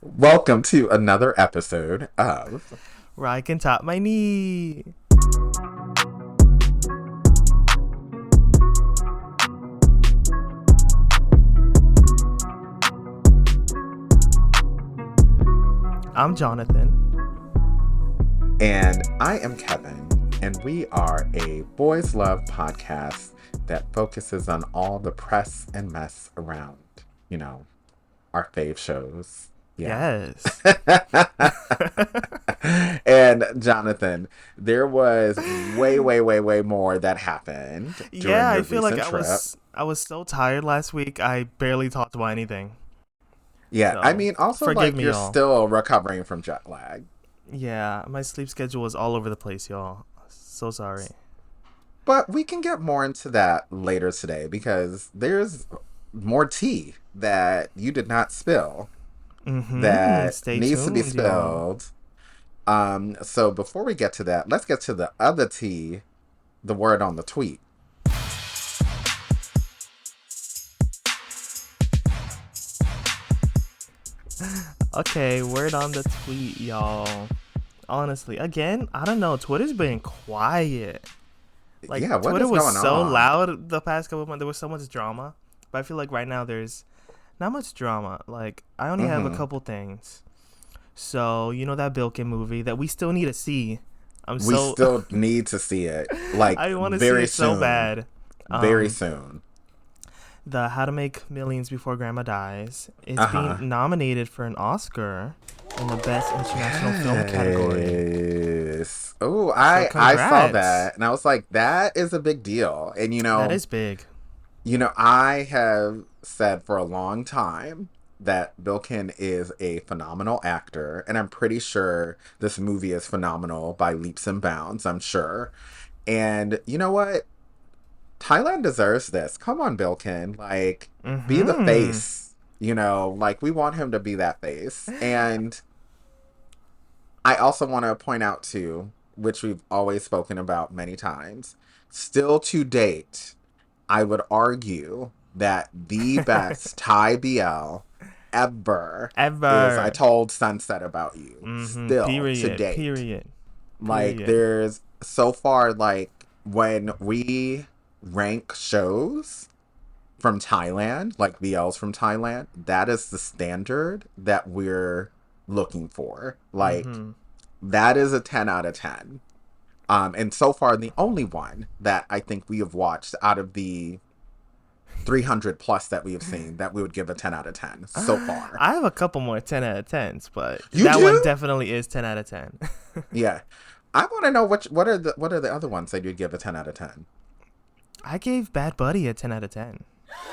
Welcome to another episode of RyCanTopMyKnee. I'm Jonathan. and I am Kevin, and we are a boys love podcast that focuses on all the press and mess around, you know, our fave shows. Yeah. Yes. And Jonathan, there was way more that happened during Yeah, I your feel like recent I trip. was I was so tired last week. I barely talked about anything. Yeah, I So mean, also forgive like me, you're y'all. still recovering from jet lag. Yeah, my sleep schedule was all over the place, y'all. So sorry. But we can get more into that later today because there's more tea that you did not spill that Stay needs to be tuned, y'all. spilled. So before we get to that, let's get to the other tea, the word on the tweet. Okay, word on the tweet, y'all. Honestly, again, I don't know. Twitter's been quiet. Like Yeah, what Twitter is was going so on? loud the past couple of months. There was so much drama, but I feel like right now there's not much drama. Like I only have a Hmm. couple things. So you know that Bilkin movie that we still need to see. I'm We so still need to see it like I want to see very it so soon. bad. Very Um, soon. the How to Make Millions Before Grandma Dies. It's being Uh-huh. nominated for an Oscar in the Best International Film category. Yes. Oh, So I saw congrats. that and I was like, that is a big deal. And That is big. I have said for a long time that Bilkin is a phenomenal actor, and I'm pretty sure this movie is phenomenal by leaps and bounds, I'm sure. And you know what? Thailand deserves this. Come on, Bilkin. Like, be the Mhm. face. Like we want him to be that face. And I also want to point out too, which we've always spoken about many times, still to date, I would argue that the best Thai BL ever is I Ever. Told Sunset About You. Still to Period. date. Period. Like Period. there's so far like when we rank shows from Thailand, like BLs from Thailand, that is the standard that we're looking for. Like Mhm. that is a 10 out of 10. And so far, the only one that I think we have watched out of the 300 plus that we have seen that we would give a 10 out of 10 so far. I have a couple more 10 out of 10s, but You that one do? definitely is 10 out of 10. Yeah. I want to know what are the other ones that you'd give a 10 out of 10? I gave Bad Buddy a 10 out of 10.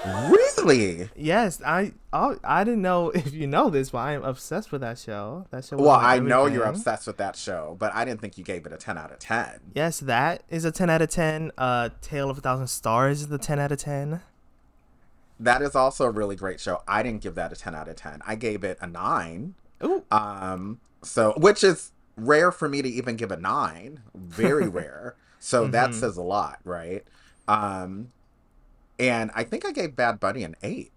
Really? Yes, I didn't know if you know this, but I am obsessed with that show. That show was Well, my I know you're everything. obsessed with that show, but I didn't think you gave it a 10 out of 10. Yes, that is a 10 out of 10. Tale of a Thousand Stars is the 10 out of 10. That is also a really great show. I didn't give that a 10 out of 10. I gave it a 9. Ooh. So which is rare for me to even give a 9, very rare. So that Mhm. says a lot, right? Um and I think I gave Bad Bunny an 8,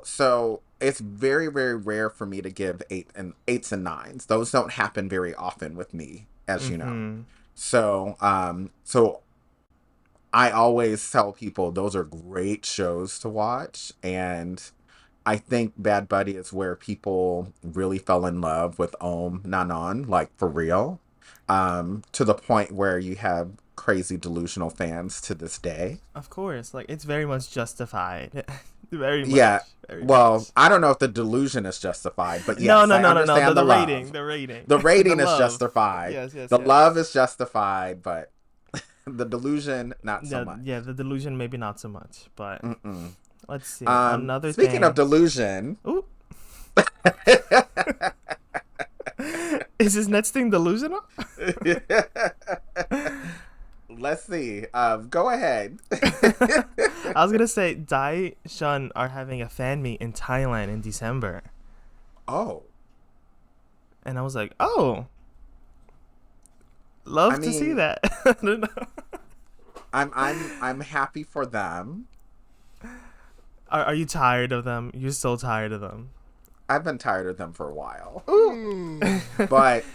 So it's very rare for me to give 8s and 9s. Those don't happen very often with me, as you know. Mhm. So I always tell people those are great shows to watch, and I think Bad Buddy is where people really fell in love with Nanon, like for real, to the point where you have crazy delusional fans to this day. Of course, like it's very much justified. Very Yeah, much. Very well, much. I don't know if the delusion is justified, but No, yes, no, I no, no, no. understand the The rating, love. the rating, The the rating is love. justified. Yes, yes, The love yes. is justified, but the delusion, not so Yeah, much. yeah. The delusion, maybe not so much, but Mm-mm. let's see. Another Speaking of thing. delusion, Ooh, is this next thing delusional? let's see. Go ahead. I was gonna say Dai Shun are having a fan meet in Thailand in December, Oh, and I was like, oh, I love to see mean, that. I don't know. I'm happy for them. Are you tired of them? You're so tired of them. I've been tired of them for a while. Ooh. But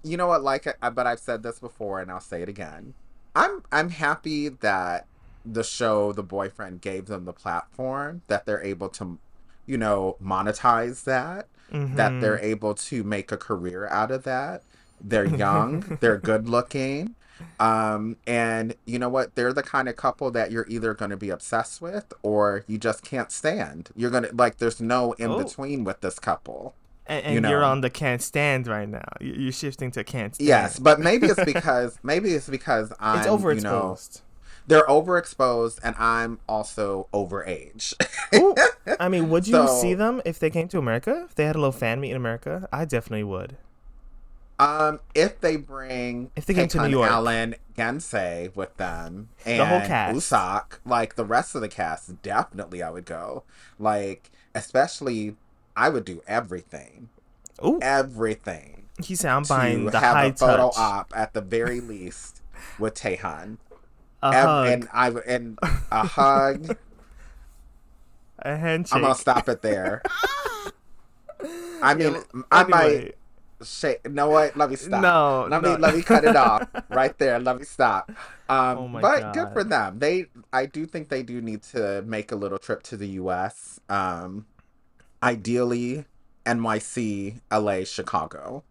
you know what? Like, but I've said this before, and I'll say it again. I'm happy that the show, The Boyfriend, gave them the platform that they're able to, monetize that. That Mm-hmm. they're able to make a career out of that. They're young. They're good looking. And you know what? They're the kind of couple that you're either going to be obsessed with or you just can't stand. You're going to like, there's no in Oh. between with this couple, you And you're know? on the can't stand right now. You're shifting to can't Yes, stand. but maybe it's because It's I'm, overexposed. they're overexposed and I'm also overage. Oh, I mean, would you see So, them if they came to America? If they had a little fan meet in America? I definitely would. if they bring If they came to New Peyton York, Allen Gensei with them the whole and cast. Usopp, like the rest of the cast, definitely I would go. Like, especially, I would do everything, Oh, everything he said I'm to buying the have high a photo touch, op at the very least with Taehan. a hug, And a hug. a I'm gonna handshake. stop it there. I mean, Yeah, I might anyway, shake. You know what? Let me stop. no, Let me no. let me cut it off right there. Let me stop. Oh my But good for god. them. I do think they do need to make a little trip to the U.S. Ideally, NYC, LA, Chicago.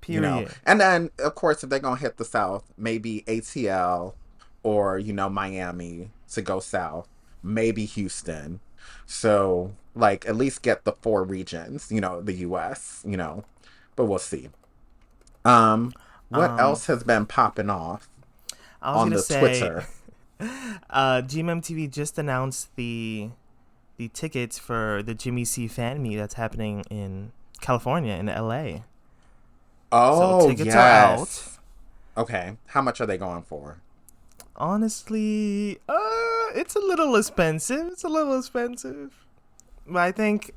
Period. And then of course if they're gonna hit the South, maybe ATL or Miami to go south, maybe Houston. So like at least get the four regions, the US, but we'll see. What Um, else has been popping off I was on gonna the say, Twitter? GMMTV just announced the tickets for the Jimmy C fan meet that's happening in California in LA. So Oh tickets are out. yes. Okay, how much are they going for? Honestly, it's a little expensive. It's a little expensive. But I think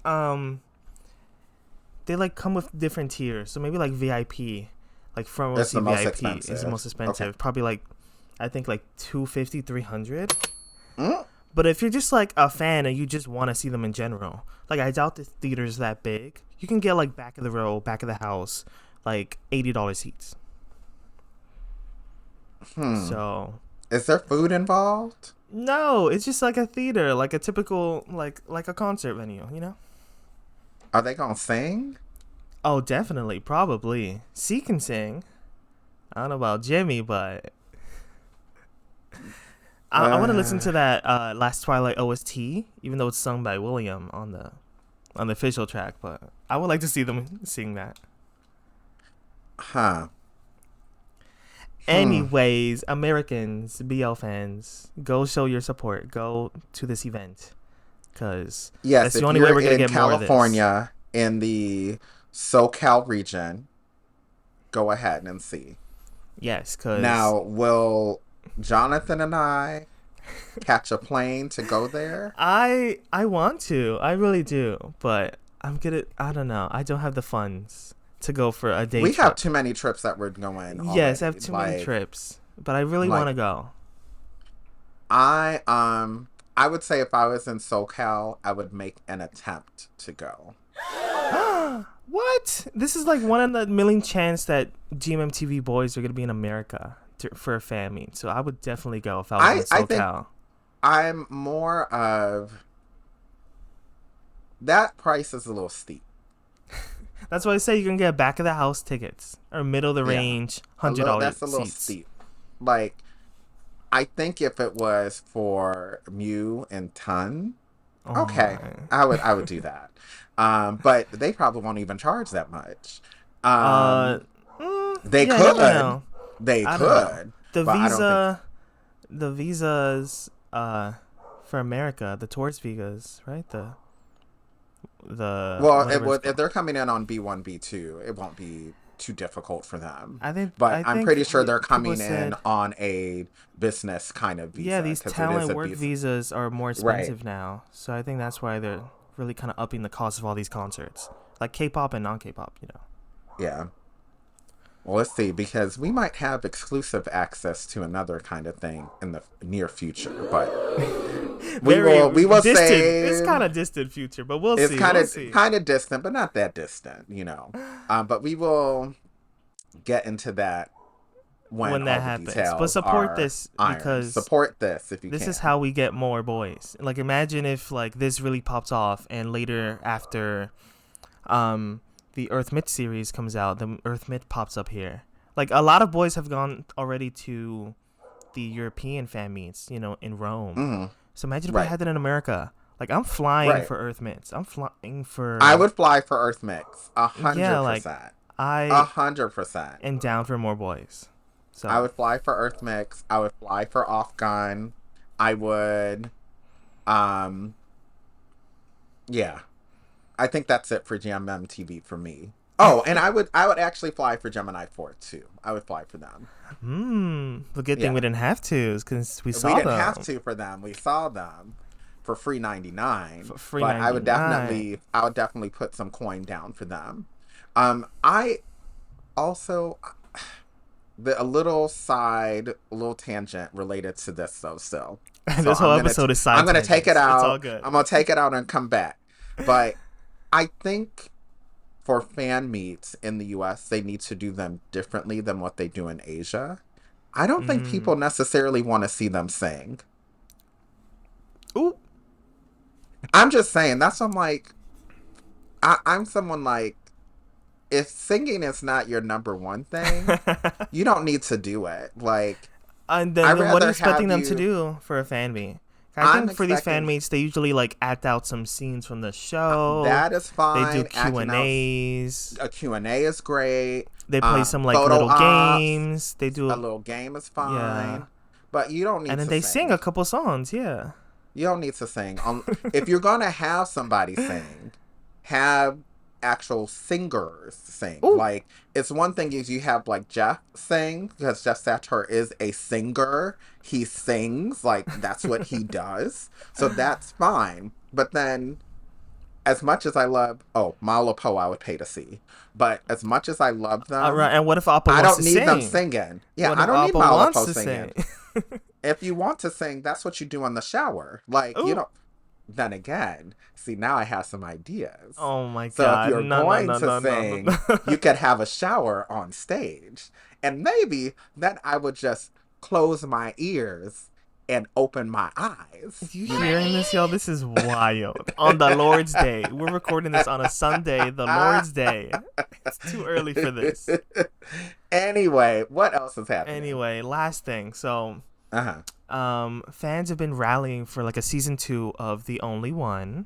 they like come with different tiers. So maybe like VIP, like front row It's seat the most VIP is the expensive. most Okay. expensive. Probably like I think like 250, 300. Mm, But if you're just like a fan and you just want to see them in general, like I doubt the theater's that big. You can get like back of the row, back of the house, like $80 seats. hmm. So Is there food involved? no, it's just like a theater, like a typical like a concert venue, you know? Are they gonna sing? Oh, definitely, probably. C can sing. I don't know about Jimmy, but I want to listen Uh, to that Last Twilight OST, even though it's sung by William on the official track. But I would like to see them sing that. huh. Hmm. Anyways, Americans, BL fans, go show your support. Go to this event, cause Yes, that's the if only way you're we're gonna in get more of this. California in the SoCal region, go ahead and see. Yes, cause Now, will Jonathan and I catch a plane to go there? I want to, I really do, but I don't know, I don't have the funds to go for a day We have trip. too many trips that we're going Yes, I have already. too many trips, but I really want Like to go. I would say if I was in SoCal, I would make an attempt to go. What? This is like one in a million chance that GMMTV boys are gonna be in America for a fan meet. So I would definitely go if I was in I think SoCal. I'm more of that price is a little steep. That's why I say you can get back of the house tickets or middle of the Yeah. range A little $100 that's a little seats. steep. Like I think if it was for Mew and Ton, Oh okay, my. I would do that. But they probably won't even charge that much. Uh, Um, they yeah, I never could, know. they I don't know. could, The but I don't think. the visas, for America, the tourist visas, right? The Well, whatever it's if called. they're coming in on B1 B2, it won't be too difficult for them. But I I'm think pretty sure they're people coming in said on a business kind of yeah, visa these because it is talent a work visa, visas are more right? expensive now. So I think that's why they're really kind of upping the cost of all these concerts, like K-pop and non-K-pop. You know. Yeah. Well, let's see, because we might have exclusive access to another kind of thing in the near future, but we Very will distant. It's say kind of distant future, but we'll it's see. We'll see kind of distant, but not that distant, you know. But we will get into that when when that all the happens. But details support are this ironed. because Support this if you this is can. how we get more boys. Like imagine if like this really pops off and later after um the Earth Myth series comes out, the Earth Myth pops up here. Like a lot of boys have gone already to the European fan meets, in Rome. Hmm. So imagine if we Right, had that in America. Like I'm flying right. for Earth Myths. I'm flying I for would fly for Earth Mix, a yeah, hundred like percent, a I 100%. am down for more boys. I So would fly for Earth Mix. I would fly for Off Gun. I would, um, yeah. I think that's it for GMMTV for me. Oh, and I would actually fly for Gemini 4 too. I would fly for them. the good thing we Yeah. didn't have to is because we We saw didn't have them to for them. We saw them for free 99, for free but 99. I would definitely put some coin down for them. I also a little a little tangent related to this though still. So This whole episode is I'm side gonna take it tangents. It's all out. good. I'm gonna take it out and come back. But I think for fan meets in the US, they need to do them differently than what they do in Asia. I don't think Mm. people necessarily want to see them sing. Ooh. I'm just saying, that's I'm like, I'm someone like, if singing is not your number one thing, you don't need to do it. Like, And I'd then what are you rather expecting have them to you, do for a fan meet? I I'm think for these fan expecting, meets, they usually like act out some scenes from the show. that is They do fine. Q Acting and out A's. a Q&A is great. They play some like Photo little ops, games. They a do little game is yeah, fine. But you don't and need then to they sing sing. a couple songs. Yeah. You don't need to sing. If you're gonna have somebody sing, have actual singers sing. Ooh. Like it's one thing is you have like Jeff sing because Jeff Satur is a singer. He sings like that's what he does. So that's fine. But then as much as I love Malo Po I would pay to see. But as much as I love All right. them, And what if Appa I wants don't to need them sing? singing. Yeah, What I if don't need Appa Malo wants Po to singing. sing? If you want to sing, that's what you do in the shower. Like, you Ooh. know, then again, see, now I have some ideas. Oh my So if God. you're No, no, going no, to no, no, no, no. sing, you could have a shower on stage. And maybe then I would just close my ears and open my eyes, You you know? hearing this, y'all? This is wild. On the Lord's Day. We're recording this on a Sunday, the Lord's Day. It's too early for this. Anyway, what else is happening? Anyway, last thing. So, Uh-huh. fans have been rallying for like a season 2 of The Only One.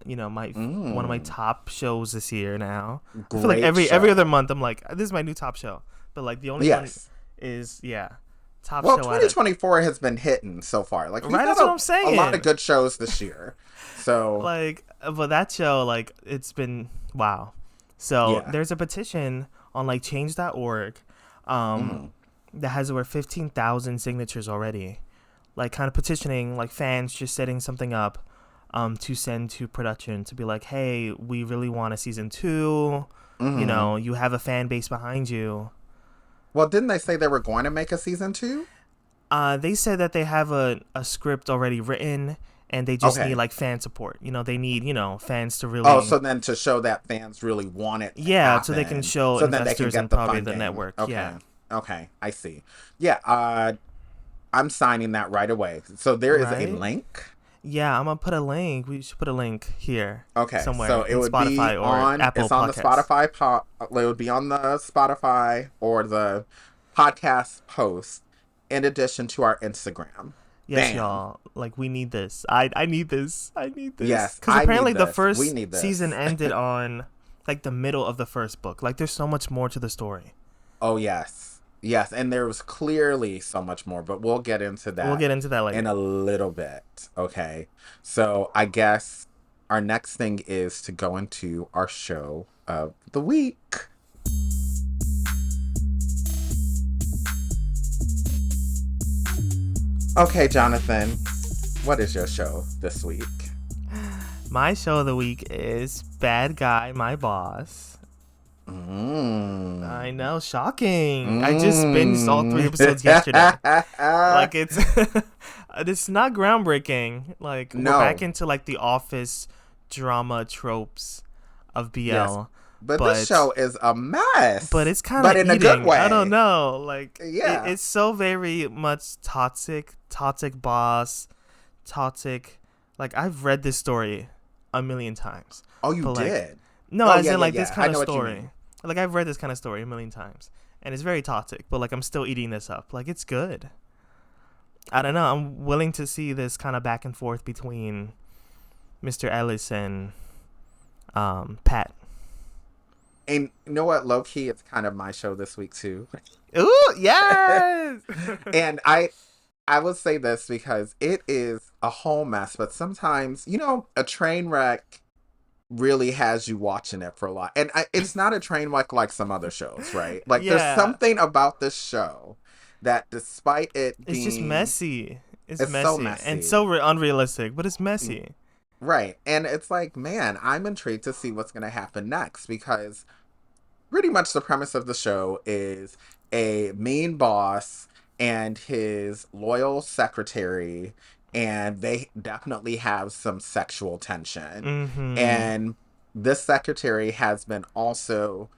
My one of my Mm, top shows this year now. I feel like great every other show. month I'm like, this is my new top show. But like The Only One Yes. is top Well, show out of 2024 has been hitting so far. Like we've right. had That's what I'm a lot saying. of good shows this year. So Like, but that show, like, it's been wow. So yeah. there's a petition on like change.org Mm. that has over 15,000 signatures already. Like, kind of petitioning like fans just setting something up to send to production to be like, hey, we really want a season 2. Hmm. You have a fan base behind you. Well, didn't they say they were going to make a season two? They said that they have a script already written and they just need Okay. like fan support. They need, fans to Oh, really so then to show that fans really want it to yeah, so they can happen, show so then they can investors get and the probably the funding. network. Okay. Yeah. Okay. I see. Yeah. I'm signing that right away. So there is a Right? link. Yeah, I'm gonna put a link. We should put a link here Okay, so somewhere it in would be Spotify or Apple it's on the Podcasts. Spotify, it would be on the Spotify or the podcast post in addition to our Instagram. Yes, Bam. y'all. Like we need this. I need this. I need this. Yes, Because I apparently need the this. We first need season this. ended on like the middle of the first book. Like there's so much more to the story. Oh, yes. Yes, and there was clearly so much more, but we'll get into We'll that get into that in later. a little bit. Okay. So, I guess our next thing is to go into our show of the week. Okay, Jonathan, what is your show this week? My show of the week is Bad Guy, My Boss. I Mm. know, shocking. I just binged all three Mm. episodes yesterday. Like it's it's not groundbreaking. Like we're back No. into like the office drama tropes of Yes. BL, But this but show is a mess. it's kind But of in a good eating. I don't way. know. Like Yeah. it's so very much toxic boss, toxic. Like I've read this story a million times, Oh, you but like did. no, Oh, as yeah, in yeah, like this yeah. I kind of know what you mean. story. Like I've read this kind of story a million times, and it's very toxic. But like I'm still eating this up. Like it's good. I don't know. I'm willing to see this kind of back and forth between Mr. Ellis and Pat. And you know what? Low key, it's kind of my show this week too. Ooh, yes. And I will say this because it is a whole mess, but sometimes, a train wreck really has you watching it for a lot. And it's not a train wreck like some other shows, right? Like there's Yeah, something about this show that despite it it's just being messy. It's it's so messy and messy. so unrealistic, but it's messy. Right. And it's like, man, I'm intrigued to see what's going to happen next because pretty much the premise of the show is a mean boss and his loyal secretary, and they definitely have some sexual tension. Mm-hmm. And this secretary has been also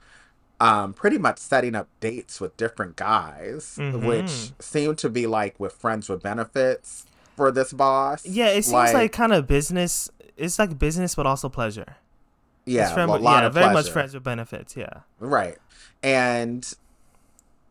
pretty much setting up dates with different guys, which Mm-hmm. seem to be like with friends with benefits for this boss. Yeah, it seems like Like, kind of business. It's like business, but also pleasure. It's yeah, a friend, lot yeah, of very much pleasure. friends with benefits. Yeah, Right. And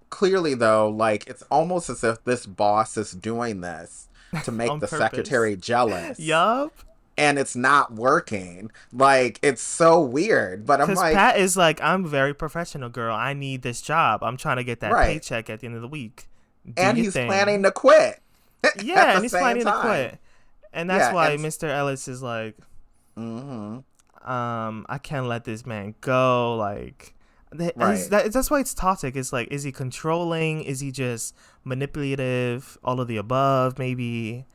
clearly though, like it's almost as if this boss is doing this to make on the purpose. secretary jealous, Yup. and it's not working. Like it's so weird, but I'm Cause like, Pat is like, I'm very professional, girl. I need this job. I'm trying to get that right. paycheck at the end of the week. Do And your he's planning thing. to quit at Yeah, the and he's same planning to time. quit, and that's Yeah, why and Mr. Ellis is like, mhm. I can't let this man go. Like, Right. that's why it's toxic. It's like, is he controlling? Is he just manipulative? All of the above, maybe.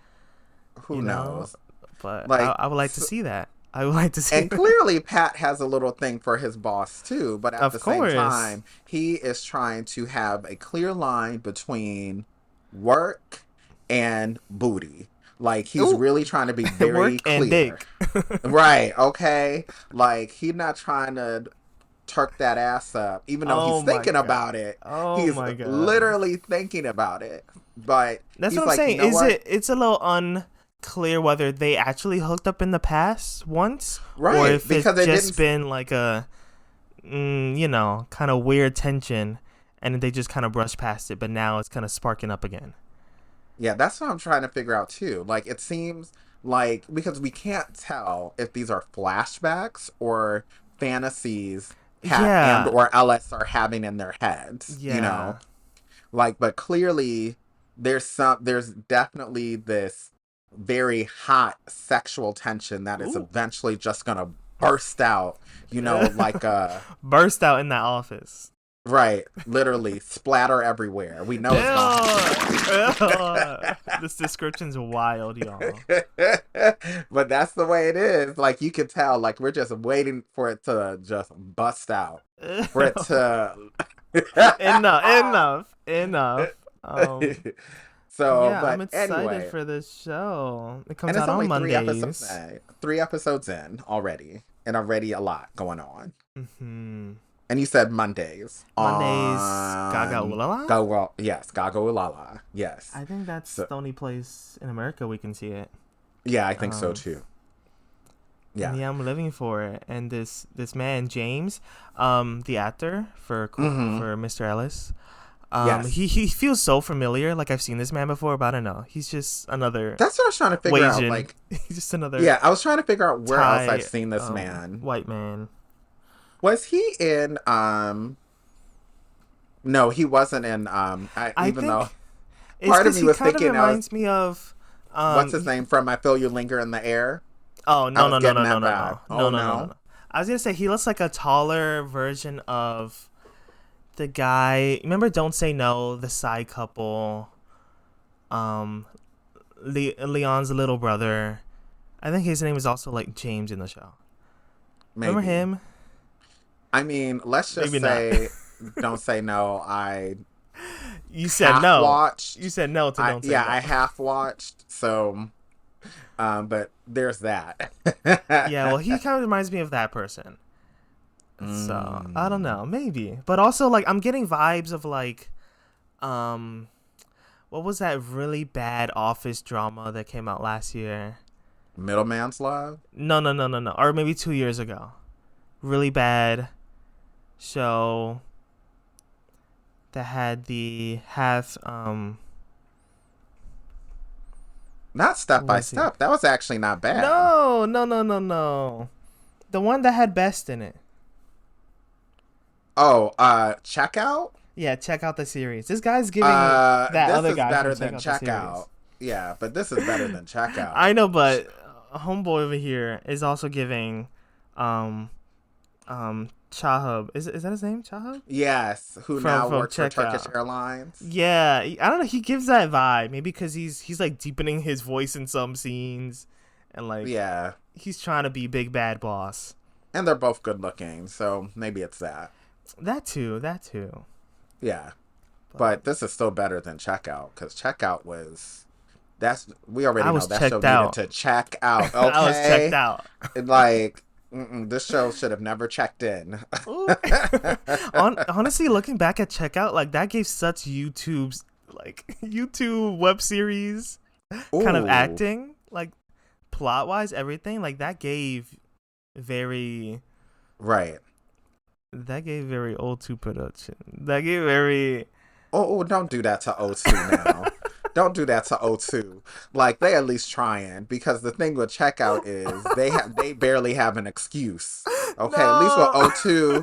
Who knows? But Like I would like to see that. I would like to see and that. clearly Pat has a little thing for his boss too, but at Of the same course. time, he is trying to have a clear line between work and booty. Like he's Ooh, really trying to be very work and clear. dick. Right, okay? Like he's not trying to turk that ass up even though he's Oh my thinking god. about it. Oh He's my god. literally thinking about it. But That's what he's I'm like, "You saying. know Is what? it? It's a little unclear whether they actually hooked up in the past once, or Right, if it's because it just didn't been like a, kind of weird tension, and they just kind of brushed past it. But now it's kind of sparking up again. Yeah, that's what I'm trying to figure out too. Like it seems like because we can't tell if these are flashbacks or fantasies Pat and Yeah. or Ellis are having in their heads. Yeah. Like but clearly there's definitely this very hot sexual tension that is Ooh. eventually just gonna burst out, like a Burst out in that office. right, literally splatter everywhere. We know it's gonna happen. Ew. This description's wild, y'all. But that's the way it is. Like you can tell, like we're just waiting for it to just bust out. For it to Enough. So, Yeah, I'm but excited anyway. for this show. It comes And it's out on only three episodes Mondays. in. 3 episodes in already. And already a lot going on. Hmm. And you said Mondays Mondays, on Gagaoolala. Go well, yes, Gagaoolala. Yes. I think that's So the only place in America we can see it. yeah, I think so Um, too. and Yeah. yeah, I'm living for it. And this man James, the actor Mm-hmm. for Mr. Ellis, Yes. he feels so familiar. Like I've seen this man before, but I don't know. He's just another That's what I was trying to figure out. Wasian. Like, He's just another yeah, I was trying to figure out where else I've Thai seen this man. white man. Was he in no, he wasn't in I even though think it's part of because me he was kind of thinking I was reminds me of what's his name from I Feel You Linger in the Air? oh I no was no no getting no no that no vibe. no Oh no no no no. no. I was gonna say he looks like a taller version of the guy. Remember Don't Say No, the side couple, um, Leon's little brother. I think his name is also like James in the show. Remember Maybe. him? I mean, let's just Maybe not. say, don't say no. I You said half no. You watched. said no to don't say no. I half watched. So, but there's that. Yeah, well, he kind of reminds me of that person. So I don't mm, know, maybe. But also, like, I'm getting vibes of like, um, what was that really bad office drama that came out last year? Middleman's Love. No, no, no, no, no. Or maybe 2 years ago. Really bad show that had the half Not who Step by was he? Step. That was actually not bad. No, no, no, no, no. The one that had Best in it. Oh, Checkout. Yeah, check out the series. This guy's giving that This other is guy from better Check than Out the Series. Checkout. Yeah, but this is better than Checkout. I know, but homeboy over here is also giving um Chahub. Is that his name? Chahub? Yes, who From now works for Turkish Checkout. Airlines. Yeah, I don't know. He gives that vibe. Maybe because he's like deepening his voice in some scenes, and like Yeah, he's trying to be big bad boss. and they're both good looking, so maybe it's that. That too. That too. Yeah, But but this is still better than Checkout because Checkout was that's we already I know was that show checked needed out. to check out. I was checked Okay, out. like this show should have never checked in. Honestly, looking back at Checkout, like that gave such YouTube's like YouTube web series kind of Ooh, acting, like plot wise, everything like very right. that gave very old two production. That gave very Don't do that to O2 now. Don't do that to O2. Like they at least trying because the thing with Checkout is they barely have an excuse. Okay, at least with no,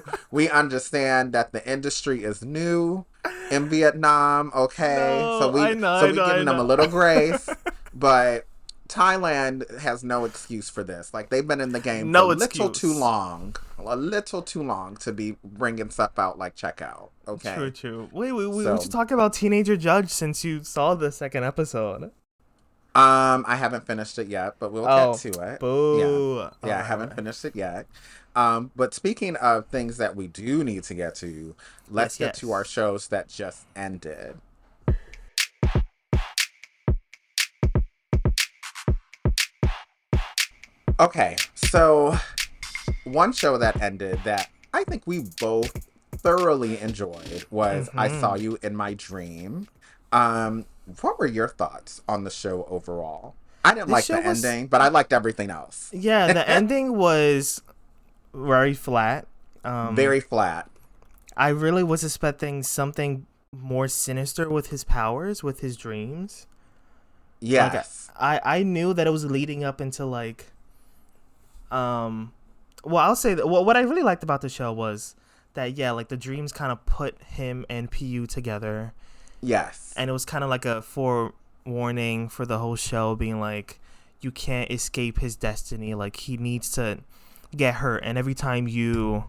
O2, we understand that the industry is new in Vietnam. Okay, no. I know, so I we know, I giving them a know. little grace, but Thailand has no excuse for this. Like they've been in the game for No excuse. a little too long to be bringing stuff out like Checkout. True, Okay, true. Wait. We should so talk about Teenager Judge since you saw the second episode. I haven't finished it yet, but we'll get Oh, to it. Yeah. boo. All Yeah, I right, all haven't right. finished it yet. But speaking of things that we do need to get to, let's Yes, get to our yes. shows that just ended. Okay, so one show that ended that I think we both thoroughly enjoyed was I Saw Mm-hmm. You in My Dream. Um, what were your thoughts on the show overall? I didn't This like show the was, ending, but I liked everything else. yeah, the ending was very flat. Um, Very flat. I really was expecting something more sinister with his powers, with his dreams. Like, Yes. I knew that it was leading up into like, um, well, I'll say that. Well, what I really liked about the show was that, yeah, like the dreams kind of put him and PU together, Yes. and it was kind of like a forewarning for the whole show, being like, you can't escape his destiny. Like he needs to get hurt, and every time you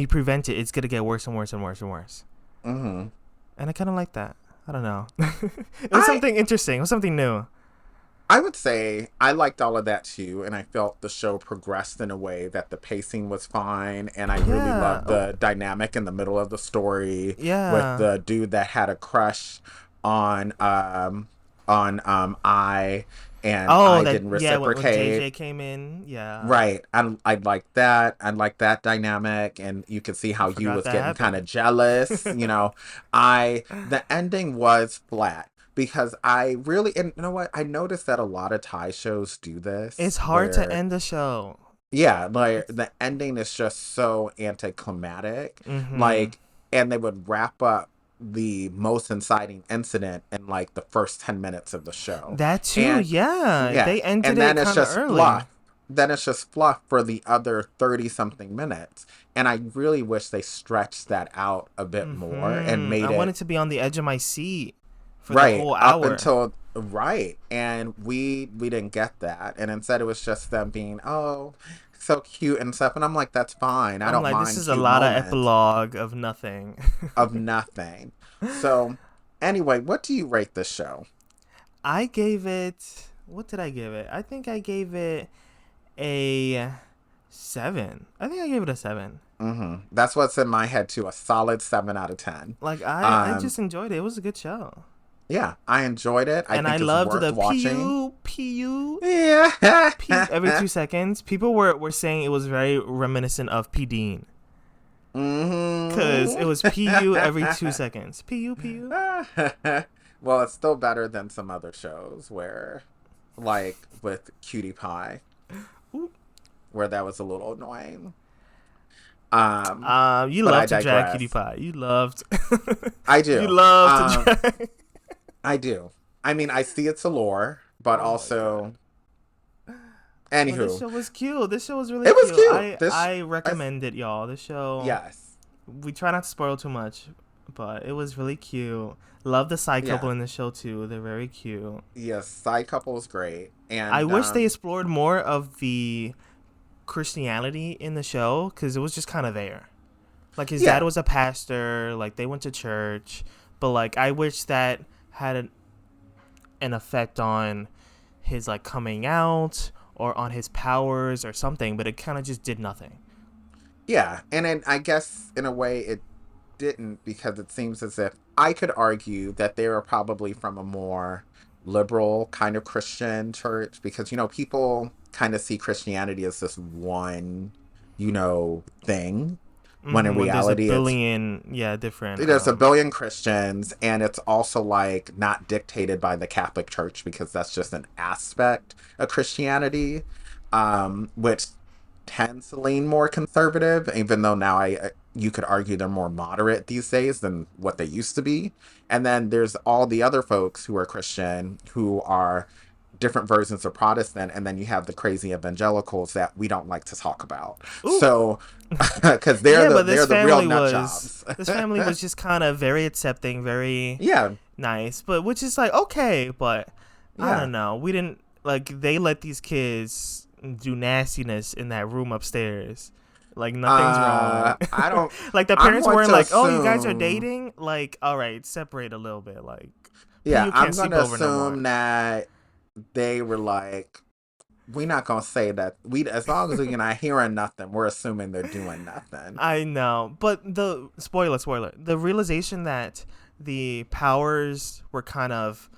prevent it, it's gonna get worse and worse and worse and worse. Mm-hmm. And I kind of like that. I don't know. It was I something interesting. It was something new. I would say I liked all of that too, and I felt the show progressed in a way that the pacing was fine, and I really Yeah. loved Oh, the dynamic in the middle of the story with yeah. the dude that had a crush on I and Oh, I that, didn't yeah. When reciprocate. JJ came in, yeah. Right. I like that. I like that dynamic. And you could see I how you forgot was that getting kind happened. of jealous. The ending was flat because I really, and you know what? I noticed that a lot of Thai shows do this It's hard to where, end the show. yeah, like It's the ending is just so anticlimactic. mm-hmm. Like, and they would wrap up the most inciting incident in like the first 10 minutes of the show. That too. And Yeah, yeah, they ended and it then it's kind of just early. fluff. Then it's just fluff for the other 30 something minutes. And I really wish they stretched that out a bit more and I made it wanted to be on the edge of my seat for the right whole up hour. until right. And we didn't get that. And instead it was just them being, oh, so cute and stuff. And I'm like, that's fine. I I'm don't like, this mind is a cute lot of moments epilogue of nothing. of nothing. So anyway, what do you rate this show? I gave it. What did I give it? I think I gave it a 7. I think I gave it a 7. That's what's in my head too. A solid 7 out of 10. Like I Um, just enjoyed it. It was a good show. yeah, I enjoyed it. I And I think it's loved worth the watching. PU Yeah. P every 2 seconds. People were saying it was very reminiscent of P Dean. Cause it was PU every 2 seconds. PU. Well, it's still better than some other shows where, like with Cutie Pie, Ooh. where that was a little annoying. You But I loved to drag Cutie digress. Pie. You loved. I You do. loved to drag. I do. I mean, I see its allure, but Oh my god. also, But this anywho, show was cute. This show was really it was cute. cute. I I, recommend it, y'all. This show. yes, We try not to spoil too much, but it was really cute. Love the side couple yeah, in the show too. They're very cute. yes. Side couple is great, I and wish they explored more of the Christianity in the show because it was just kind of there. Like his dad yeah, was a pastor. Like they went to church, but like I wish that had an effect on his like coming out or on his powers or something. But it kind of just did nothing. yeah. And then I guess in a way it didn't because it seems as if I could argue that they were probably from a more liberal kind of Christian church because people kind of see Christianity as this one thing when in When there's a reality it's billion, yeah, different. there's a billion Christians, and it's also like not dictated by the Catholic Church because that's just an aspect of Christianity, which tends to lean more conservative. Even though now you could argue they're more moderate these days than what they used to be. And then there's all the other folks who are Christian who are different versions of Protestant, and then you have the crazy evangelicals that we don't like to talk about. Ooh, So, because they're yeah, the but they're the real nut jobs. this family was just kind of very accepting, very Yeah, nice, but which is like okay, but I yeah. don't know. We didn't like they let these kids do nastiness in that room upstairs. Like nothing's wrong. I don't. Like the I'm parents going weren't to like, "Oh, you guys are assume. dating." Like, all right, separate a little bit. Like, Yeah, you I'm can't going sleep to over no more. assume that they were like, we're not gonna say that. We as long as we're not hearing nothing, we're assuming they're doing nothing. I know, but the spoiler, the realization that the powers were kind of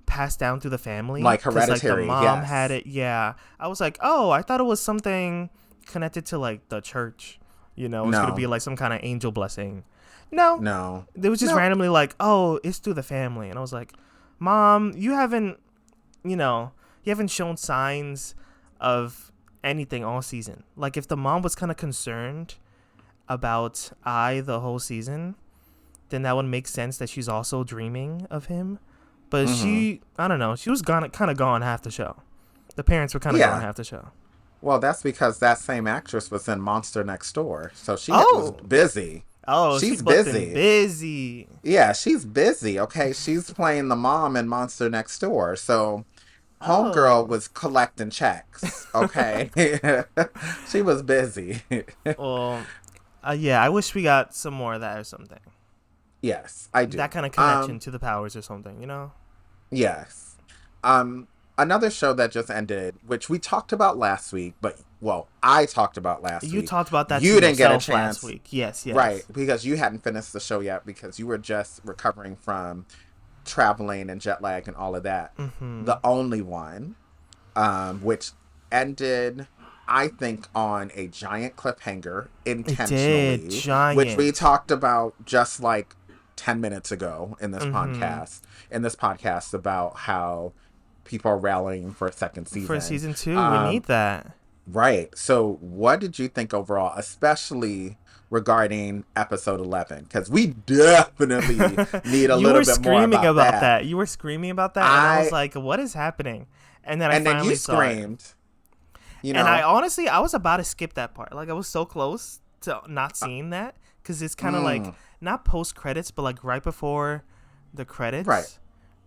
passed down through the family Like because like the Hereditary, mom had yes. it. Yeah, I was like, oh, I thought it was something connected to like the church. It was gonna be No, like some kind of angel blessing. No, no, they was just no. randomly like, oh, it's through the family, and I was like, Mom, you know, you haven't shown signs of anything all season. Like if the mom was kind of concerned about the whole season, then that would make sense that she's also dreaming of him. But Hmm. I don't know, she was gone, kind of gone half the show. The parents were kind of gone Yeah. half the show. Well, that's because that same actress was in Monster Next Door, so was Oh, busy. she She's booked and busy. busy. Yeah, she's busy. Okay, she's playing the mom in Monster Next Door. So Homegirl Oh, was collecting checks. Okay, she was busy. well, yeah. I wish we got some more of that or something. Yes, I That do. kind of connection to the powers or something. Yes. Um, Another show that just ended, which we talked about last week, but well, I talked about last You week. talked about that to You didn't get a yourself last chance, week. Yes, right? yes. Because you hadn't finished the show yet because you were just recovering from traveling and jet lag and all of that. Mm-hmm. The only one, which ended, I think, on a giant cliffhanger It did. intentionally, which we Giant. talked about just like 10 minutes ago in this Mm-hmm. podcast. In this podcast about how people are rallying for a second For season. season 2, we need that. Right. So, what did you think overall, especially regarding episode 11? Because we definitely need a You little were bit more screaming about about that. that. You were screaming about that, and I was I like, what is happening? And then I And then you finally saw it. screamed, you And I know. honestly, I was about to skip that part. Like, I was so close to not uh, seeing that because it's kind of like mm, not post credits, but like right before the right. credits.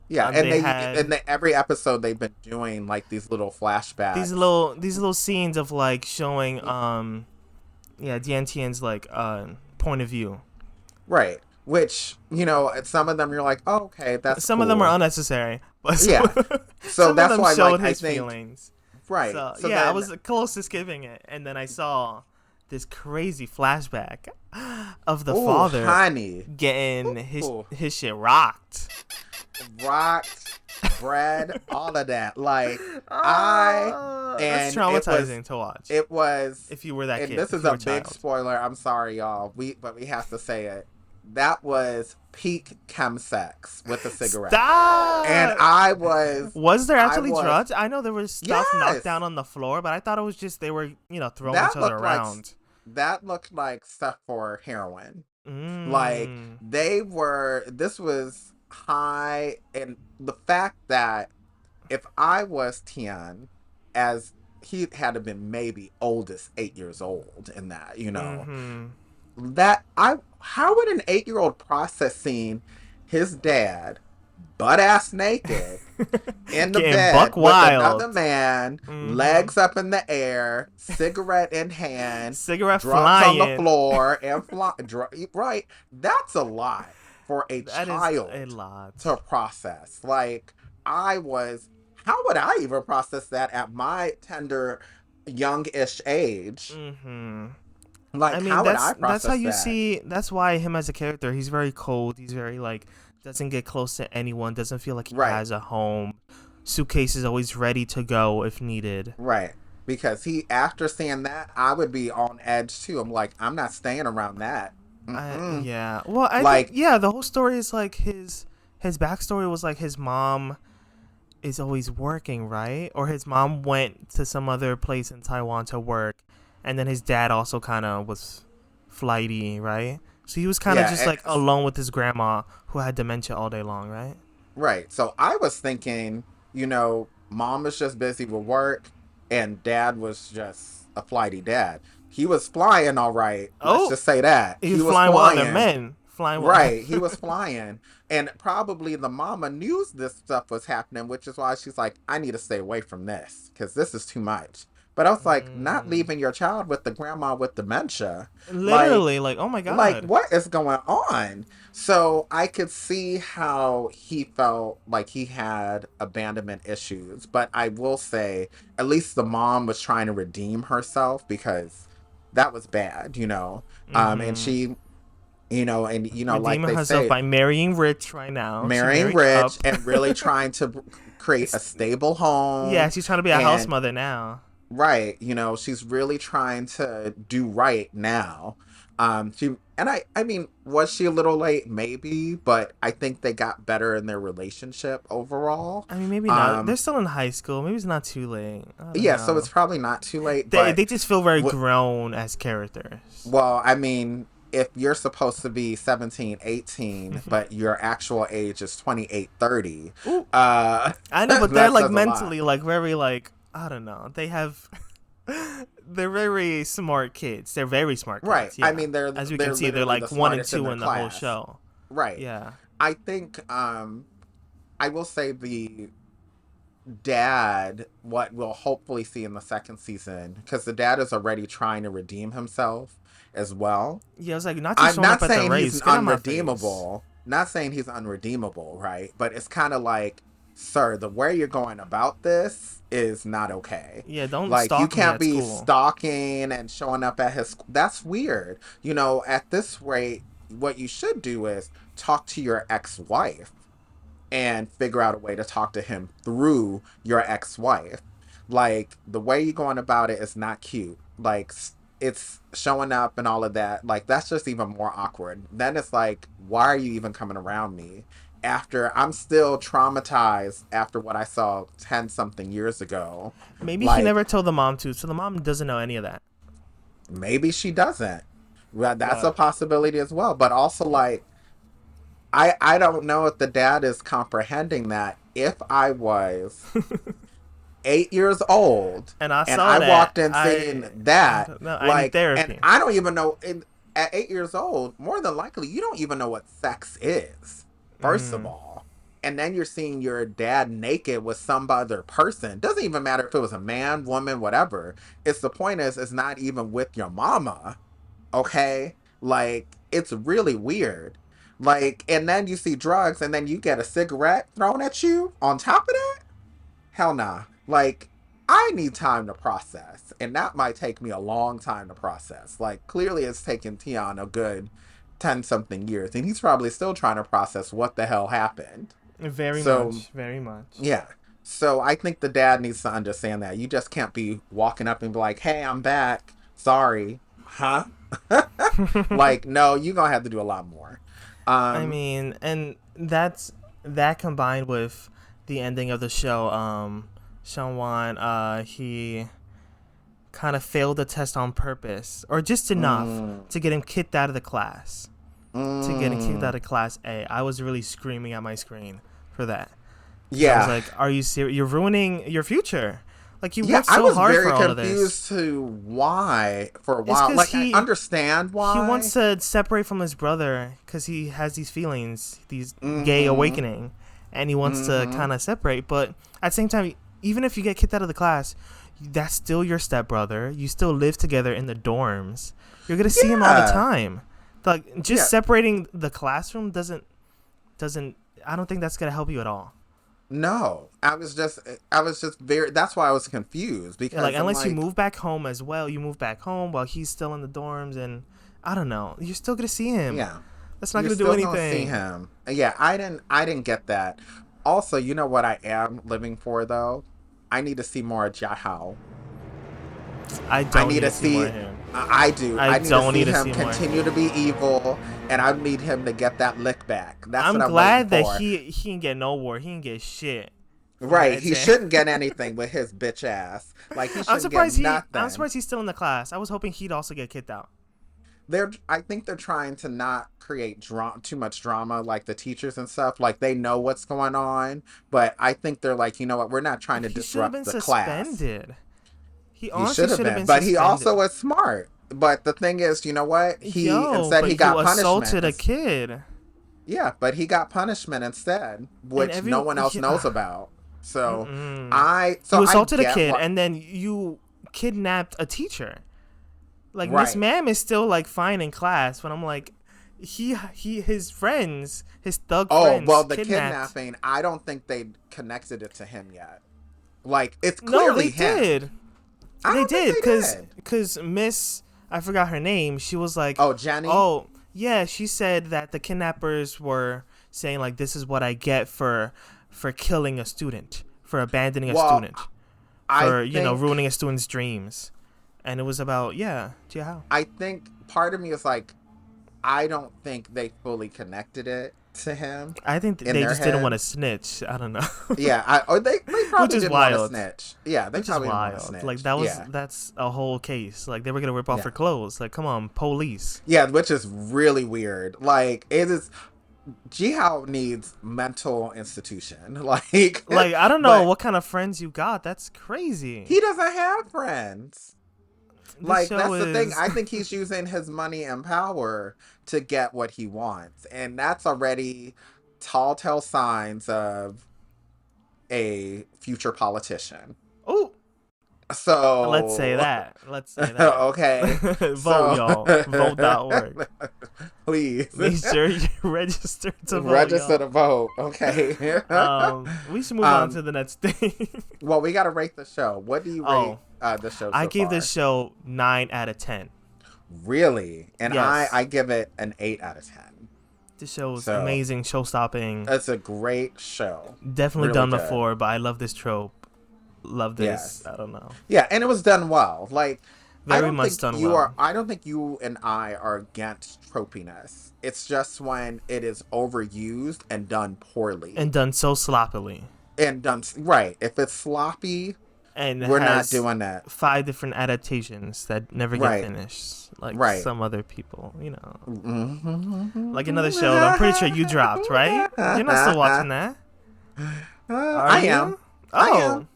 Yeah, and They had every episode they've been doing like these little these flashbacks. little scenes of like showing yeah, DNTN's like point of view. Right. Which, some of them you're like, oh, okay, that's Some of them are cool. unnecessary, but Yeah. So some of that's them why, like, showed I his think feelings. Right. So So yeah, I then, was close to skipping it, and then I saw this crazy flashback of the oh, father honey. getting Ooh, his shit rocked. rocked, bread, all of that. Like, I, That's and traumatizing to watch it was, if you were that and kid, this if is you a were a big child. spoiler. I'm sorry, y'all. But we have to say it. That was peak chemsex with a cigarette. And Stop. Was there I actually was, drugs? I know there was stuff knocked down yes, on the floor, but I thought it was just they were, throwing each that other looked like, around. that looked like stuff for heroin. Like, Mm. this was high. And the fact that if I was 10, as he had to been maybe oldest 8 years old in that, Mm-hmm. how would an 8 year old process seeing his dad butt ass naked in the Getting bed buck with another wild. man, Mm-hmm. legs up in the air, cigarette in hand, Cigarette drugs on the flying. floor, and right? That's a lot for a That is a child lot. to process. Like, I was, how would I even process that at my tender, youngish age? Mm-hmm. I Like, mean, how would that's I that's how process you that? see. That's why him as a character, he's very cold. He's very like doesn't get close to anyone. Doesn't feel like he Right. has a home. Suitcase is always ready to go if needed. Right. Because after seeing that, I would be on edge too. I'm like, I'm not staying around that. Mm-mm. Yeah. Well, I think Like, yeah. The whole story is like his backstory was like his mom is always working, right? Or his mom went to some other place in Taiwan to work, and then his dad also kind of was flighty, right? So he was kind of yeah, just like alone with his grandma who had dementia all day long, right? right. So I was thinking, mom was just busy with work and dad was just a flighty dad. He was flying all right. Let's Oh, just say that. he He was was flying with other flying. men, flying with other. Right, he was flying. And probably the mama knew this stuff was happening, which is why she's like, I need to stay away from this because this is too much. But I was like, not Mm, leaving your child with the grandma with dementia. Like, literally, like oh my like god. what is going on? So I could see how he felt like he had abandonment issues. But I will say, at least the mom was trying to redeem herself because that was bad. And Mm-hmm. she and like Redeeming they herself say, by marrying rich right now. She marrying married rich up. and really trying to create a stable Yeah, home. she's trying to be a house And mother now. right, she's really trying to do right now. I mean, was she a little late? Maybe, but I think they got better in their relationship overall. I mean, maybe not. They're um still in high school. Maybe it's not too late. I don't yeah, so it's know. probably not too late, They but they just feel very what grown as characters. well, I mean, if you're supposed to be 17, 18, but your actual age is 28, 30, Ooh, uh I know, but they're that like says a lot. mentally like very like I don't know. They have they're very smart kids. They're very smart Right. kids. I Yeah, mean, they're as we can they're see, they're literally the like one and smartest in two their in the whole class. show. Right. Yeah. I think I will say the dad, what we'll hopefully see in the second season, because the dad is already trying to redeem himself as well. Yeah, I was like, not just I'm showing up not at the saying he's race. Get on my face. unredeemable. Not saying he's unredeemable, right? But it's kind of like, sir, the way you're going about this is not okay. Yeah, don't Like, you stalk me can't at be school. stalking and showing up at his. That's weird. At this rate, what you should do is talk to your ex-wife and figure out a way to talk to him through your ex-wife. Like, the way you're going about it is not cute. Like, it's showing up and all of that. Like, that's just even more awkward. Then it's like, why are you even coming around me? After I'm still traumatized after what I saw 10 something years ago. Maybe he Like, never told the mom to, so the mom doesn't know any of that. maybe she doesn't. Well, that's a What? possibility as well. But also, like, I don't know if the dad is comprehending that if I was 8 years old And I and saw I that. walked in seeing I that, don't know. I need like, and therapy. I don't even know at 8 years old, more than likely you don't even know what sex is, first of Mm. all. And then you're seeing your dad naked with some other person. Doesn't even matter if it was a man, woman, whatever. It's the point is it's not even with your mama. Okay? Like, it's really weird. Like, and then you see drugs and then you get a cigarette thrown at you on top of that? Hell nah. Like, I need time to process, and that might take me a long time to process. Like, clearly, it's taken Tion a good 10 something years, and he's probably still trying to process what the hell happened. Very So, much, very much. yeah. So, I think the dad needs to understand that. You just can't be walking up and be like, hey, I'm back. Sorry. Huh? Like, no, you're going to have to do a lot more. I Um, mean, and that combined with the ending of the show. Sean he kind of failed the test on purpose, or just enough mm, to get him kicked out of the class. To get him kicked mm, out of class A, I was really screaming at my screen for that because I was yeah. like, "Are you serious? You're ruining your future. Like you Yeah, worked I so was hard for very all of this." confused to why for a It's while. because Like, I understand he wants why. to separate from his brother because he has these feelings, these gay Mm-hmm. awakening, and he wants to Mm-hmm. kind of separate. But at the same time, even if you get kicked out of the class, that's still your stepbrother. You still live together in the dorms. You're gonna see him all the Yeah. time. Like Yeah. just separating the classroom doesn't. I don't think that's gonna help you at all. No. I was just very that's why I was confused Yeah, like because I'm unless you like, move back home as well, you move back home while he's still in the dorms, and I don't know. You're still gonna see him. yeah, That's not you're gonna do still gonna see anything. him. Yeah, I didn't get that. Also, you know what I am living for though? I need to see more of Jahao. I I don't need need to to see more see. of him. I do. I I need to don't see need to him see more of continue him. to be evil, and I need him to get that lick back. That's what I'm I'm waiting glad that for. he didn't get no war. He didn't get shit from Right. that He day. shouldn't get anything with his bitch ass. Like he shouldn't get I'm nothing. surprised he's still in the class. I was hoping he'd also get kicked out. I think they're trying to not create too much drama like the teachers and stuff. Like they know what's going on, but I think they're like, you know what? We're not trying to He should have disrupt been the class. suspended. He He honestly should have should have been, been but he also suspended. was smart. But the thing is, you know what? He Yo, instead but he you got punishment. assaulted a kid. Yeah, but he got punishment instead, And which no every one else knows about. So mm-mm. I so You I assaulted a get kid, what and then you kidnapped a teacher. Like Miss right. Ma'am is still like fine in class, but I'm like, his friends, his thug Oh, well, friends, the kidnapped. kidnapping, I don't think they connected it to him yet. Like, it's No, they clearly him. did. I They don't think did, they did. cause Miss, I forgot her name. She was like, Oh, Jenny? oh yeah, she said that the kidnappers were saying like, this is what I get for killing a student, for abandoning a Well, student, I for think, ruining a student's dreams, and it was about yeah how. I think part of me is like, I don't think they fully connected it to him I think in they their just didn't want head. to snitch. I don't know. Yeah, or they Which probably is didn't want to wild. snitch. Yeah, they Which is probably didn't want to wild. Like snitch. Yeah, that's a whole case. Like they were gonna rip off yeah. her clothes. Like come on, police. Yeah, which is really weird. Like, it is, Jihao needs mental institution. Like, Like I don't know but what kind of friends you got. That's crazy. he doesn't have friends. This Like, show that's the thing. is I think he's using his money and power to get what he wants. And that's already tall tale signs of a future politician. oh. Let's say So, that. Let's say that. okay. Vote So, y'all. Vote.org. please Make sure you register to vote, register to y'all. vote. Okay. We should move on um, to the next thing. well, we got to rate the show. What do you rate Oh, the show I so gave this far? show 9 out of 10. Really? And I Yes, give it an 8 out of 10. this show is So, amazing, show stopping. it's a great show. Definitely Really done good. before, but I love this trope. Love this. Yes. I don't know. Yeah, and it was done well. Like, Very much done well. I don't think you and I are against tropiness. It's just when it is overused and done poorly. And done so sloppily. And done right. If it's sloppy, And it we're not has doing that. 5 different adaptations that never get Right. finished. Like Right. some other people, Like another show that I'm pretty sure you dropped, right? You're not still watching that. Are I am. you? I am. Oh,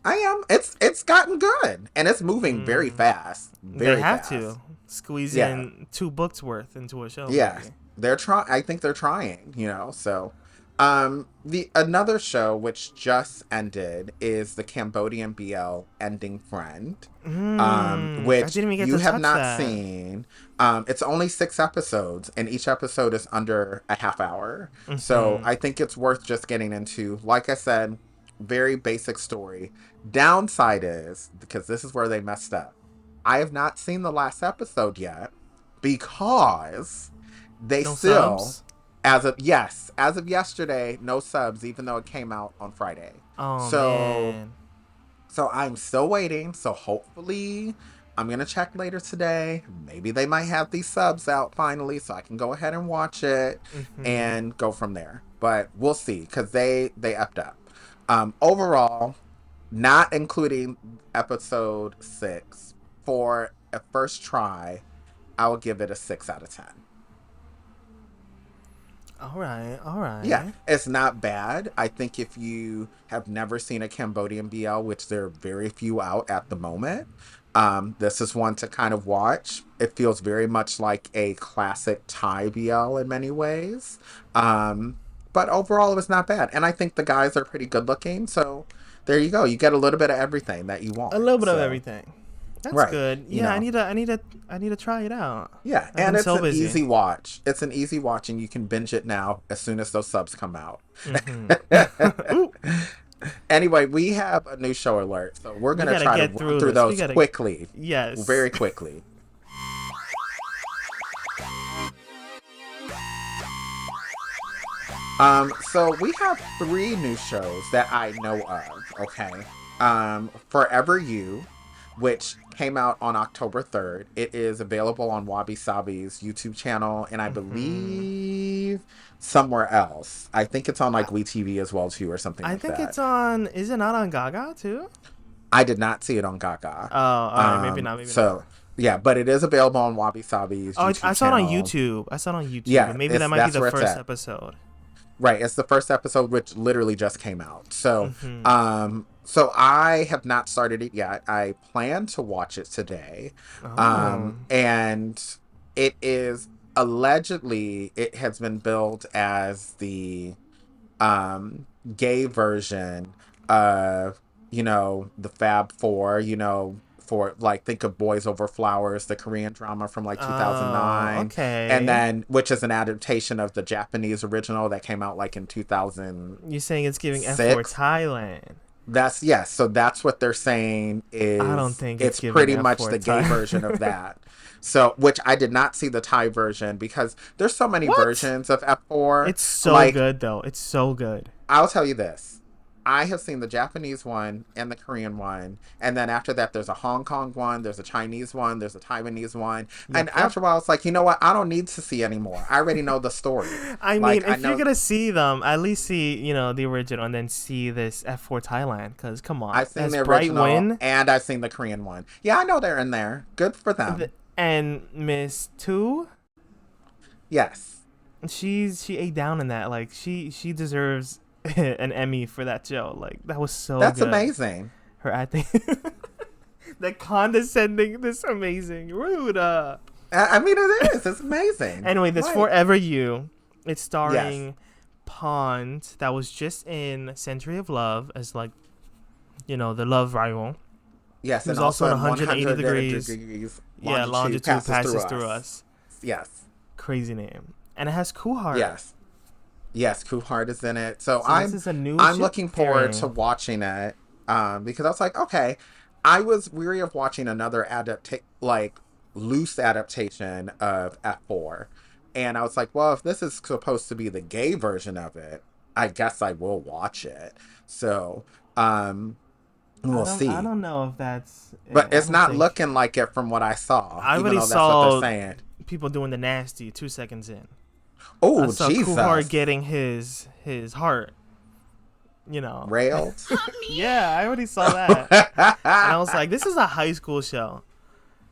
I am. It's gotten good, and it's moving very fast. they Very have fast. to squeeze Yeah. in 2 books worth into a show. Yeah. Maybe. They're trying. I think they're trying. So, the another show which just ended is the Cambodian BL Ending Friend, I which didn't even get you to have touch not that. seen. It's only 6 episodes, and each episode is under a half hour. So Hmm. I think it's worth just getting into. Like I said, very basic story. Downside is, because this is where they messed up, I have not seen the last episode yet because they No still, subs. as of yesterday, no subs, even though it came out on Friday. Oh So man. so I'm still waiting. So hopefully I'm gonna check later today. Maybe they might have these subs out finally, so I can go ahead and watch it Mhm. and go from there. But we'll see, because they upped up. Overall, not including episode 6, for a first try, I will give it a 6 out of 10. All right. All Yeah, right. it's not bad. I think if you have never seen a Cambodian BL, which there are very few out at the moment, this is one to kind of watch. It feels very much like a classic Thai BL in many ways. Um, but overall, it was not bad. And I think the guys are pretty good looking. So there you go. You get a little bit of everything that you A want. little bit of So, everything. That's right. good. You Yeah, know, I need to try it out. yeah. I've And been it's so an busy. easy watch. It's an easy watch, and you can binge it now as soon as those subs come out. Mhm. Ooh, Anyway, we have a new show alert, so we're we gonna gotta try to get run through through this. We those gotta. quickly, Yes. very quickly. So we have 3 new shows that I know of. Okay, Forever You, which came out on October 3rd. It is available on Wabi Sabi's YouTube channel, and I Mhm. believe somewhere else. I think it's on I, like WeTV as well too, or something I like think that. it's on. Is it not on Gaga too? I did not see it on Gaga. Oh, all right. Maybe not. Maybe So not. yeah, but it is available on Wabi Sabi's Oh, I YouTube saw it on channel. YouTube. I saw it on YouTube, Yeah, but maybe that it's might be that's the where it's first at. episode. Right, it's the first episode, which literally just came out. Mhm. So I have not started it yet. I plan to watch it today. Oh. And it is, allegedly, it has been billed as the gay version of, the Fab Four, for like, think of Boys Over Flowers, the Korean drama from like Oh. 2009, and Okay. then which is an adaptation of the Japanese original that came out like in You're saying it's giving F4 2006. Thailand. That's, yes, so that's what they're saying, I don't is think it's it's giving pretty much F4 the gay Thailand. version of that. So, which I did not see the Thai version, because there's so many What? versions of F4. It's so Like, good though. It's so good. I'll tell you this. I have seen the Japanese one and the Korean one. And then after that, there's a Hong Kong one, there's a Chinese one, there's a Taiwanese one. And Yep, yep. after a while, it's like, you know what? I don't need to see anymore. I already know the story. I mean, Like, I if you're know, gonna see them, at least see the original and then see this F4 Thailand. Cause come on, I've seen that's the Bright original Win and I've seen the Korean one. Yeah, I know they're in there. Good for them. and Miss Two. Yes. She ate down in that. Like she deserves an Emmy for that show. Like that was so That's good. amazing. Her acting, the condescending, this amazing, rude. I mean, it is. It's amazing. Anyway, this Like, Forever You, it's yes. starring Pond, that was just in Century of Love as like the love rival. Yes, He was and also also in in 180 100 degrees. degrees Yeah, longitude longitude passes through passes through us. us. Yes. Crazy name, and it has Kuhart. Yes. Yes, Kuhart is in it. So So this I'm is a new I'm ship looking forward to pairing. watching it, because I was like, okay, I was weary of watching another like loose adaptation of F4. And I was like, well, if this is supposed to be the gay version of it, I guess I will watch it. So, we'll I see. don't know if that's. But I it's don't not think. looking like it from what I saw, I even already though that's what they're saw saying. people doing the nasty 2 seconds in. I Oh, saw Kuhart Jesus. getting his heart. You know. Railed. Yeah, I already saw that, and I was like, this is a high school show.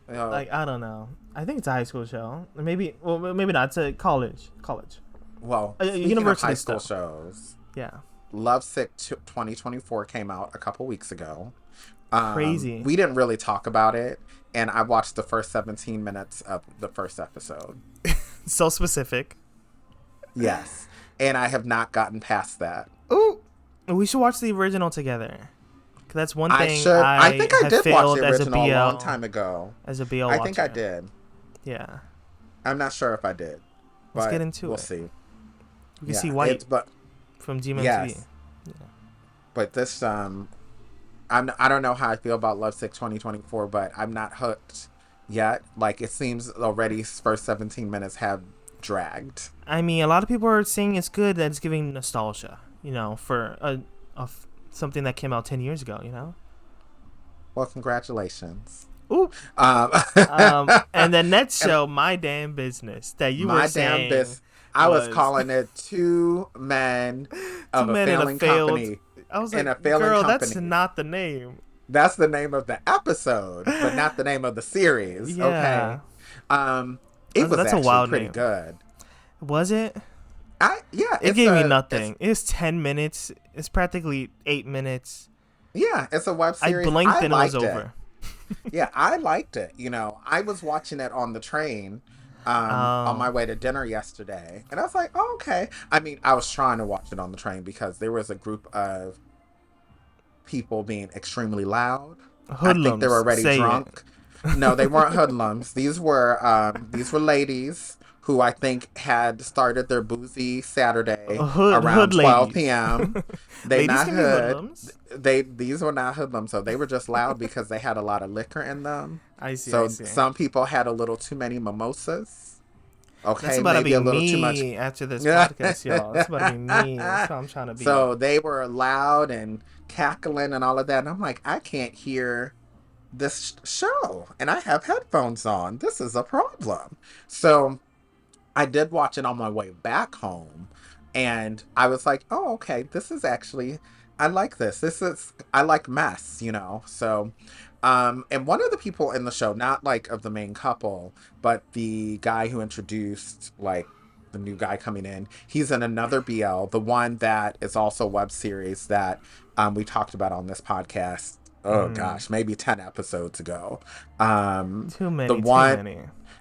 Oh, Like I don't know. I think it's a high school show. Maybe maybe not. It's a college. College. well, A speaking of high university school stuff. shows, Yeah. Lovesick 2024 came out a couple weeks ago. Crazy. We didn't really talk about it, and I watched the first 17 minutes of the first episode. So specific. Yes. And I have not gotten past that. Ooh. We should watch the original together. 'Cause that's one I thing should. I I think I have did watch failed the as a original a long BL time ago. I think I watcher. did. Yeah. I'm not sure if I did, Let's get but into we'll it. see. We can Yeah, see White but from GMMTV. yes. Yeah. But this I don't know how I feel about Lovesick 2024, but I'm not hooked yet. Like it seems already first 17 minutes have dragged. I mean, a lot of people are saying it's good. That it's giving nostalgia. For something that came out 10 years ago. Well, congratulations. Ooh. Um, And the next and show, My Damn Business, that you were my damn saying bis. I was was calling it two men Two of a Men in a failing Failed. company I was in like, a failing girl, that's company. not the name. That's the name of the episode, but not the name of the series. Yeah, Okay. Um, it was that's a actually wild pretty name. good. Was it? Yeah, It gave me nothing. It's 10 minutes. It's practically 8 minutes. it's a web I series. blinked I and it was liked it. over. Yeah, I liked it. I was watching it on the train on my Oh, way to dinner yesterday. And I was like, oh, okay. I mean, I was trying to watch it on the train because there was a group of people being extremely loud. I think they were hoodlums, already say it. drunk. No, they weren't hoodlums. These were ladies who I think had started their boozy Saturday Hood around 12 ladies. p.m. They Ladies not can be hood. hoodlums. These were not hoodlums, so they were just loud because they had a lot of liquor in them. I see. I So see. some people had a little too many mimosas. That's Okay, about to maybe be a little too much. me after this podcast, y'all. That's about to be me. That's how I'm trying to be. So they were loud and cackling and all of that. And I'm like, I can't hear this show. And I have headphones on. This is a problem. So I did watch it on my way back home. And I was like, oh, okay, this is actually, I like this. I like mess. So, and one of the people in the show, not like of the main couple, but the guy who introduced like the new guy coming in, he's in another BL, the one that is also a web series that we talked about on this podcast. Oh Mm. gosh, maybe 10 episodes ago. Um, Too the many. Too one, many.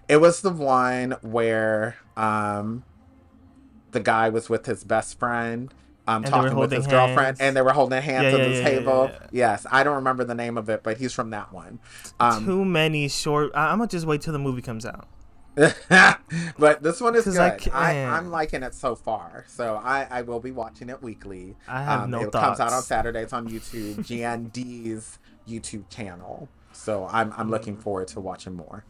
it was the one where the guy was with his best friend, And they were talking with holding his girlfriend, and hands. they were holding Yeah, hands on yeah, the yeah, yeah, table. yeah. Yes, I don't remember the name of it, but he's from that one. Um, Too many short. I'm gonna just wait till the movie comes out. but this one is Cause I good. can't. I'm liking it so far. So I will be watching it weekly. I have no It comes out on thoughts. Saturdays on YouTube, GND's YouTube channel. So I'm looking Mm. forward to watching more.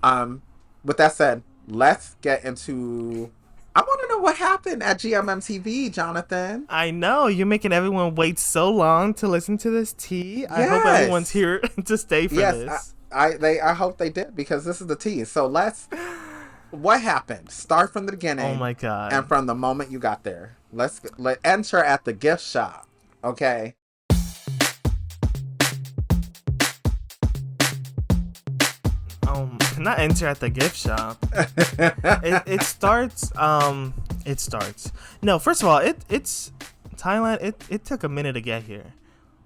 Um, with that said, let's get into. I want to know what happened at GMMTV, Jonathan. I know you're making everyone wait so long to listen to this tea. I hope everyone's Yes, here to stay for yes. this. I hope they did because this is the tea. So let's. What happened? Start from the Oh beginning, my and god. from the moment you got there. Let enter at the gift shop. Okay. Not enter at the gift shop. It starts. It starts. No, first of all, it's Thailand. It took a minute to get here.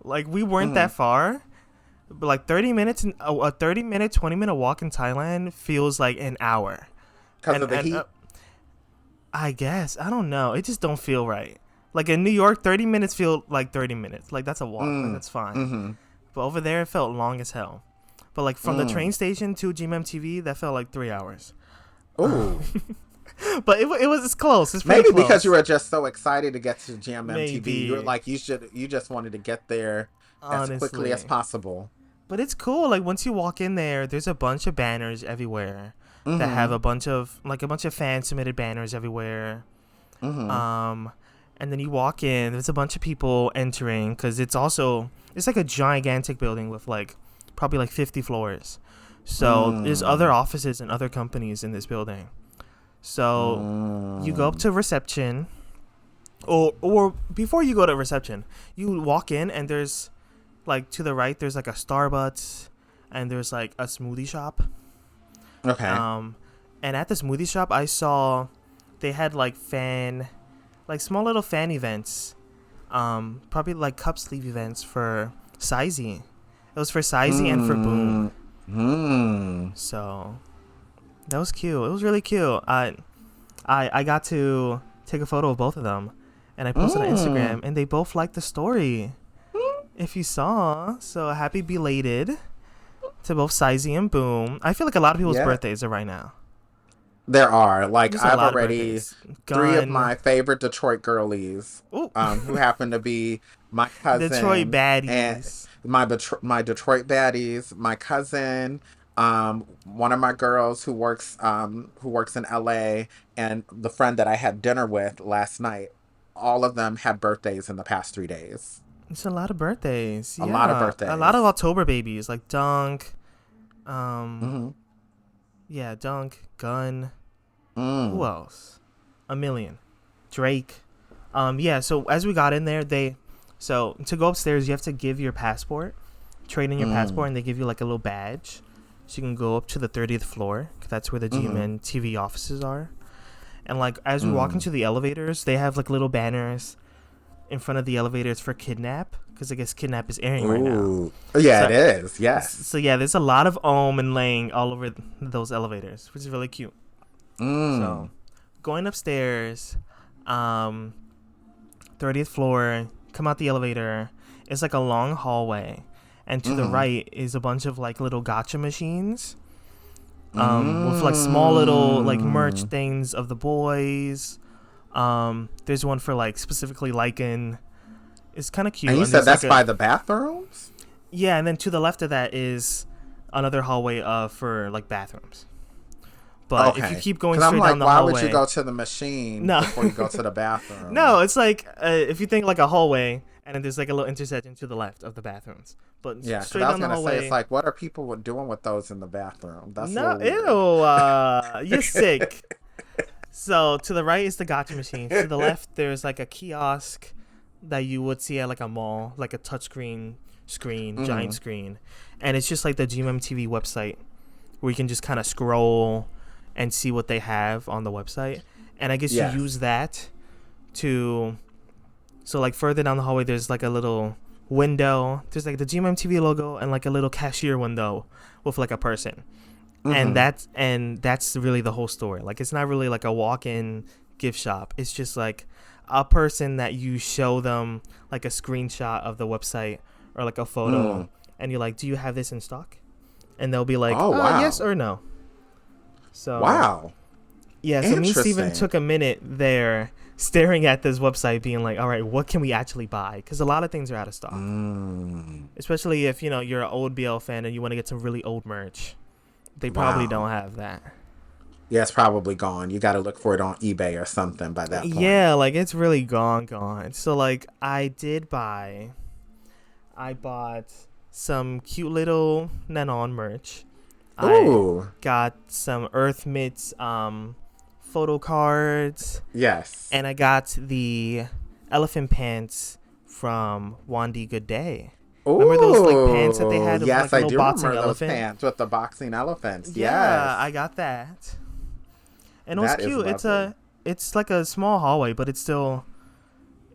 Like we weren't Mm-hmm. that far. But like 30 minutes, a 30-minute, 20-minute walk in Thailand feels like an hour. Because of the And heat. I guess I don't know. It just don't feel right. Like in New York, 30 minutes feel like 30 minutes. Like that's a walk. Like Mm. that's fine. Mm-hmm. But over there, it felt long as hell. But like from the Mm. train station to GMMTV, that felt like 3 hours. Ooh. But it was it's close. It's pretty Maybe because you close. were just so excited to get to GMMTV, you were Maybe, like you just wanted to get there as quickly as honestly. possible. But it's cool. Like once you walk in there, there's a bunch of banners everywhere that have Mm-hmm. a bunch of fan submitted banners everywhere. Mm-hmm. Um, and then you walk in. There's a bunch of people entering because it's like a gigantic building with like probably like 50 floors. So there's other Mm. offices and other companies in this building. So you go up Mm. to reception, or before you go to reception, you walk in and there's like to the right there's like a Starbucks and there's like a smoothie shop. Okay. Um, and at the smoothie shop I saw they had like small little fan events. Probably like cup sleeve events for Sizey. It was for Sizey and for Boom. Mm. Mm. So that was cute. It was really cute. I got to take a photo of both of them, and I posted on Mm. Instagram, and they both liked the story. If you saw, so happy belated to both Sizey and Boom. I feel like a lot of people's Yeah. birthdays are right now. There are like There's a I've lot of already birthdays. three of Gun. my favorite Detroit girlies, Ooh. who happen to be my Detroit cousin, and baddies. my Detroit baddies, my cousin, one of my girls who works in LA, and the friend that I had dinner with last night. All of them had birthdays in the past 3 days. It's a lot of birthdays. A lot of Yeah, a lot of birthdays. October babies like Dunk. Um, Hmm. yeah, Dunk, Gun. Who Mm. else? A million. Drake. Yeah. So as we got in there, so to go upstairs, you have to give your passport, trade in your Mm. passport, and they give you like a little badge, so you can go up to the 30th floor. 'Cause that's where the Mm. GMMTV offices are. And like as we walk Mm. into the elevators, they have like little banners in front of the elevators for Kidnap, because I guess Kidnap is airing right now. Ooh. Yeah, it So is. Yes. so yeah, there's a lot of and laying all over those elevators, which is really cute. So Mm. going upstairs, um, 30th floor, come out the elevator. It's like a long hallway, and to the Mm. right is a bunch of like little gotcha machines, with like small little like merch Mm. things of the boys. There's one for like specifically Lycan. It's kind of And cute, you and said there's like that's a by the bathrooms? yeah, and then to the left of that is another hallway for like bathrooms. But if you Okay. keep going Because I'm straight down like, the why would you hallway, go to the machine no, before you go to the bathroom? no, it's like if you think like a hallway, and then there's like a little intersection to the left of the bathrooms. But Yeah, because straight I was down the going to say, it's hallway, like, what are people doing with those in the bathroom? That's a no, little weird. ew, you're sick. So to the right is the gotcha machines. To the left, there's like a kiosk that you would see at like a mall, like a touchscreen giant Mm. screen, and it's just like the GMMTV website where you can just kind of scroll and see what they have on the website. And I guess you Yes. use that to so like further down the hallway, there's like a little window. There's like the GMMTV logo and like a little cashier window with like a person, and Mm-hmm. that's really the whole store. Like it's not really like a walk-in gift shop. It's just like a person that you show them like a screenshot of the website or like a photo, Mm. and you're like, "Do you have this in stock?" And they'll be like, Oh, yes wow. or no." So Wow. yeah, so me and Steven Interesting. took a minute there staring at this website, being like, "All right, what can we actually buy?" Because a lot of things are out of stock, Mm. especially if you're an old BL fan and you want to get some really old merch. They probably Wow. don't have that. Yeah, it's probably gone. You got to look for it on eBay or something by that point. Yeah, like it's really gone. So like I bought some cute little Nanon merch. I Ooh. got some Earth Mitts photo cards, Yes. and I got the elephant pants from Wandy Good Day. Remember those like pants that they Ooh. had with Yes, like a I little do boxing remember those elephant? pants with the boxing elephants. Yeah, I Yes. got that. And it was That is cute. lovely. It's like a small hallway, but it's still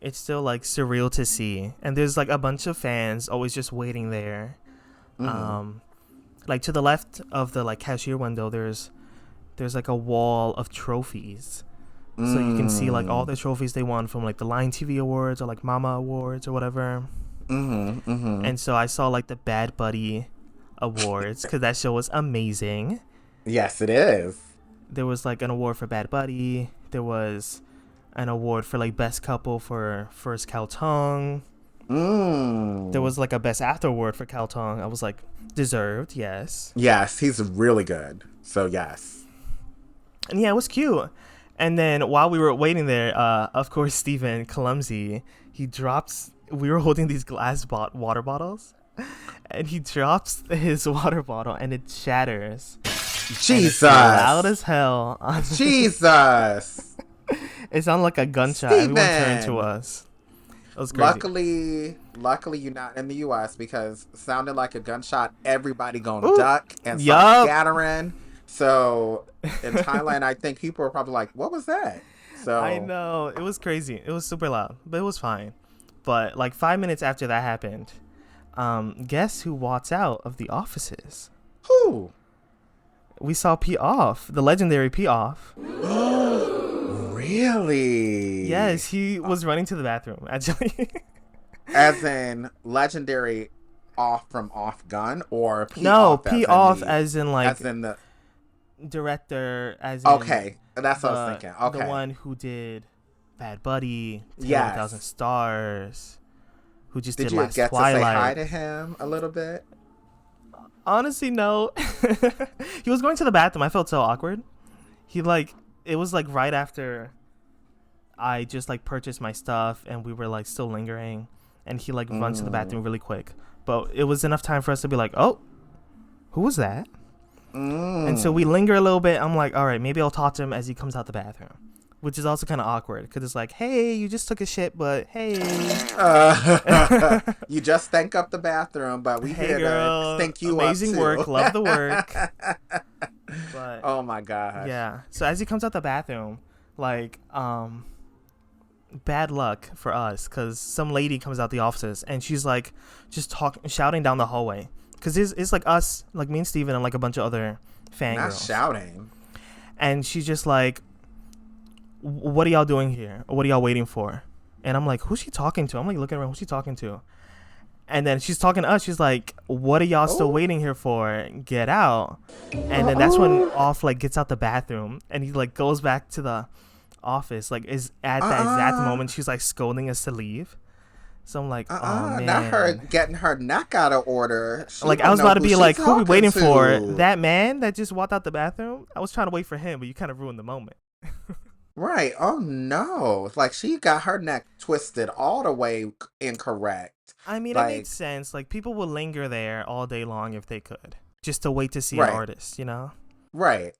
like surreal to see. And there's like a bunch of fans always just waiting there. Mm-hmm. Um like to the left of the like cashier window, there's like a wall of trophies. So you can see like all Mm. the trophies they won from like the Line TV Awards or like Mama Awards or whatever. Mm-hmm. Mm-hmm. And so I saw like the Bad Buddy Awards because that show was amazing. Yes, it is. There was like an award for Bad Buddy. There was an award for like best couple for First Cow Tongue. There Mm. was like a best actor award for Cow Tongue. I was like, deserved, yes. Yes, he's really good. So yes. And yeah, it was cute. And then while we were waiting there, of course, Stephen clumsy, he drops. We were holding these water bottles, and he drops his water bottle, and it shatters, and it's loud Jesus. as hell. Jesus. It sounded like a gunshot. Everyone turned to Steven. us. It was crazy. Luckily, you're not in the U.S. because sounding like a gunshot, everybody gonna Ooh, duck and start yup. scattering. So in Thailand, I think people were probably like, "What was that?" I So, know, it was crazy. It was super loud, but it was fine. But like 5 minutes after that happened, guess who walks out of the offices? who? We saw P Off, the legendary P Off. Really? Yes, he was running to the bathroom, actually. As in legendary off from off gun or P No, off P Off as in as like in the director, as in okay. That's what I was the thinking. the Okay. one who did Bad Buddy, 10 over 1,000 Yes. Stars. who just Did did you last get to say hi Twilight. to him a little bit? Honestly, no. He was going to the bathroom. I felt so awkward. He like it was like right after I just like purchased my stuff and we were like still lingering, and he like runs to the bathroom really quick. But it was enough time for us to be like, oh, who was that? And so we linger a little bit. I'm like, all right, maybe I'll talk to him as he comes out the bathroom, which is also kind of awkward because it's like, hey, you just took a shit, but hey, You just stank up the bathroom, but we hey here to girl, stink you up amazing too. work, love the work. But Oh my gosh. yeah, so as he comes out the bathroom, like, bad luck for us because some lady comes out the offices and she's like just shouting down the hallway because it's like us, like me and Steven and like a bunch of other Not fangirls. shouting. And she's just like, what are y'all doing here? What are y'all waiting for? And I'm like, who's she talking to? I'm like looking around, who's she talking to? And then she's talking to us. She's like, what are y'all still waiting here for? Get out. And then that's when Off like gets out the bathroom and he like goes back to the office, like is at that exact moment she's like scolding us to leave. So I'm like, oh man, not her getting her neck out of order. She like don't I was know about to who be she like, who are we talking waiting to. for? That man that just walked out the bathroom? I was trying to wait for him, but you kind of ruined the moment. Right. Oh no. It's like she got her neck twisted all the way incorrect. I mean, it Like, makes sense. Like people would linger there all day long if they could, just to wait to see an right. artist, you know? Right.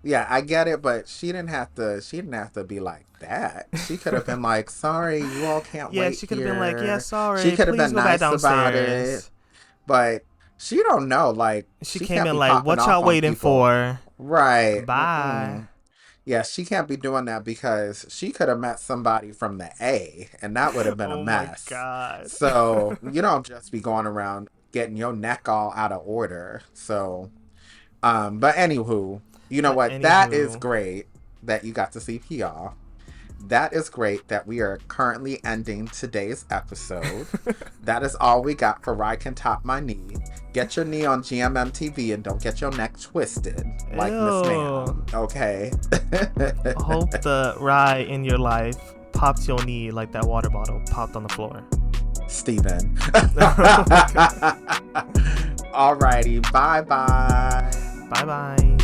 Yeah, I get it, but she didn't have to be like that. She could have been like, sorry, you all can't Yeah, wait she could have been like, yeah, here. sorry, She could have please been go back nice about it. downstairs. But she don't know, like She she came can't in be like, popping what off y'all on waiting people. for? Right. Bye. Yeah, she can't be doing that because she could have met somebody from the A and that would have been a Oh my mess. god. So you don't just be going around getting your neck all out of order. So but anywho, you know But what? That is anywho, great that you got to see PR. That is great that we are currently ending today's episode. That is all we got for Rye Can Top My Knee. Get your knee on GMMTV and don't get your neck twisted like Miss Ma'am. ew. Okay. Hope the Rye in your life pops your knee like that water bottle popped on the floor. Steven. Oh my god. Alrighty. Bye bye. Bye bye.